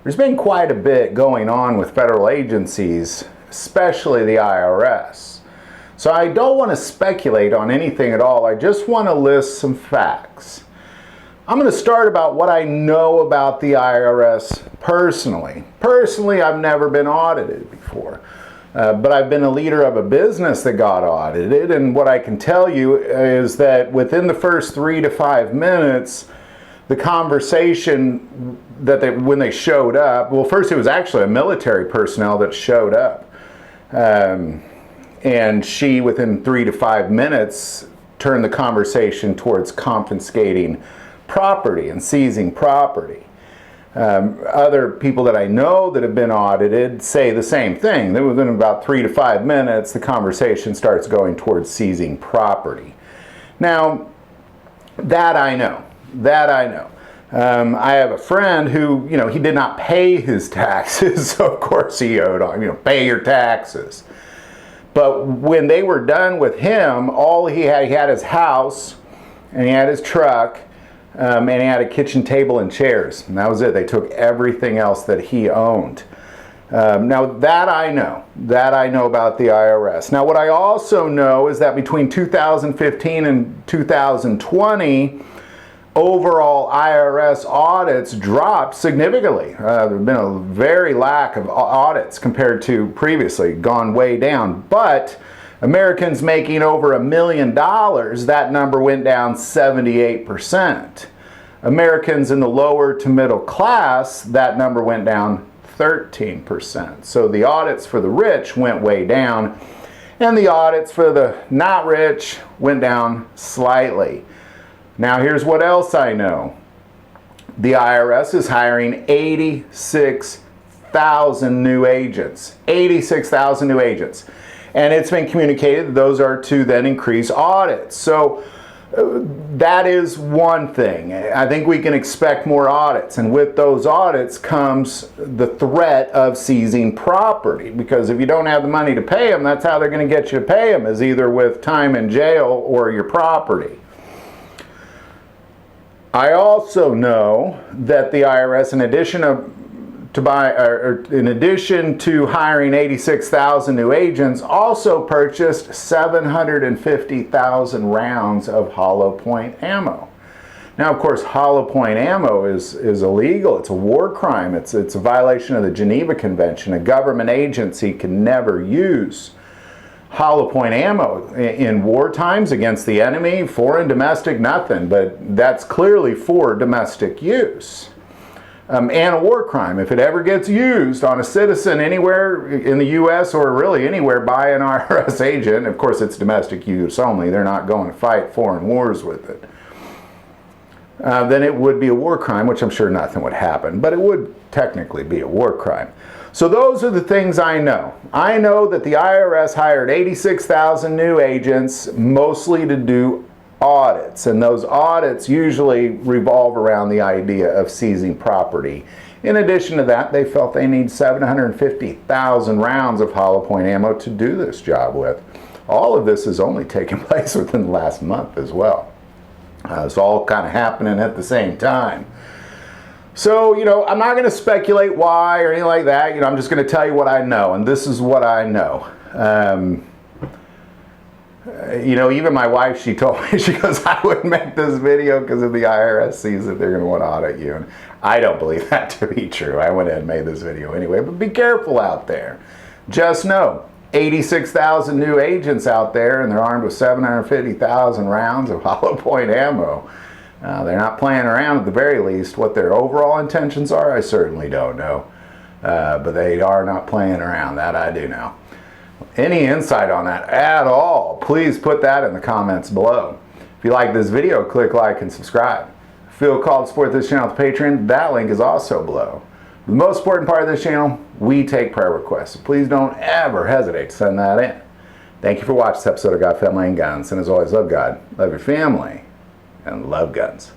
There's been quite a bit going on with federal agencies, especially the IRS. So I don't want to speculate on anything at all. I just want to list some facts. I'm going to start about what I know about the IRS personally. Personally, I've never been audited before. But I've been a leader of a business that got audited, and what I can tell you is that within the first 3 to 5 minutes, the conversation when they showed up, well, first it was actually a military personnel that showed up, and she, within 3 to 5 minutes, turned the conversation towards confiscating property and seizing property. Other people that I know that have been audited say the same thing. Then within about 3 to 5 minutes, the conversation starts going towards seizing property. Now, that I know. I have a friend who, he did not pay his taxes, so of course he owed on, pay your taxes. But when they were done with him, all he had his house, and he had his truck, and he had a kitchen table and chairs, and that was it. They took everything else that he owned. Now that I know about the IRS. Now what I also know is that between 2015 and 2020, overall IRS audits dropped significantly. There's been a very lack of audits compared to previously, gone way down. But Americans making over $1 million, that number went down 78%. Americans in the lower to middle class, that number went down 13%. So the audits for the rich went way down, and the audits for the not rich went down slightly. Now here's what else I know. The IRS is hiring 86,000 new agents. 86,000 new agents. And it's been communicated that those are to then increase audits. So that is one thing. I think we can expect more audits. And with those audits comes the threat of seizing property. Because if you don't have the money to pay them, that's how they're going to get you to pay them, is either with time in jail or your property. I also know that the IRS, in addition to hiring 86,000 new agents, also purchased 750,000 rounds of hollow point ammo. Now, of course, hollow point ammo is illegal. It's a war crime. It's a violation of the Geneva Convention. A government agency can never use hollow point ammo in war times against the enemy, foreign, domestic, nothing, but that's clearly for domestic use. And a war crime. If it ever gets used on a citizen anywhere in the U.S. or really anywhere by an IRS agent, of course it's domestic use only, they're not going to fight foreign wars with it, then it would be a war crime, which I'm sure nothing would happen, but it would technically be a war crime. So those are the things I know. I know that the IRS hired 86,000 new agents, mostly to do audits, and those audits usually revolve around the idea of seizing property. In addition to that, they felt they need 750,000 rounds of hollow point ammo to do this job with. All of this has only taken place within the last month as well. It's all kind of happening at the same time. So, I'm not going to speculate why or anything like that. I'm just going to tell you what I know, and this is what I know. Even my wife, she told me, she goes, I wouldn't make this video because if the IRS sees it, they're going to want to audit you. And I don't believe that to be true. I went ahead and made this video anyway, but be careful out there. Just know, 86,000 new agents out there, and they're armed with 750,000 rounds of hollow point ammo. They're not playing around at the very least. What their overall intentions are, I certainly don't know. But they are not playing around, that I do know. Any insight on that at all, please put that in the comments below. If you like this video, click like and subscribe. Feel called to support this channel with Patreon, that link is also below. The most important part of this channel, we take prayer requests. So please don't ever hesitate to send that in. Thank you for watching this episode of God, Family, and Guns. And as always, love God, love your family, and love guns.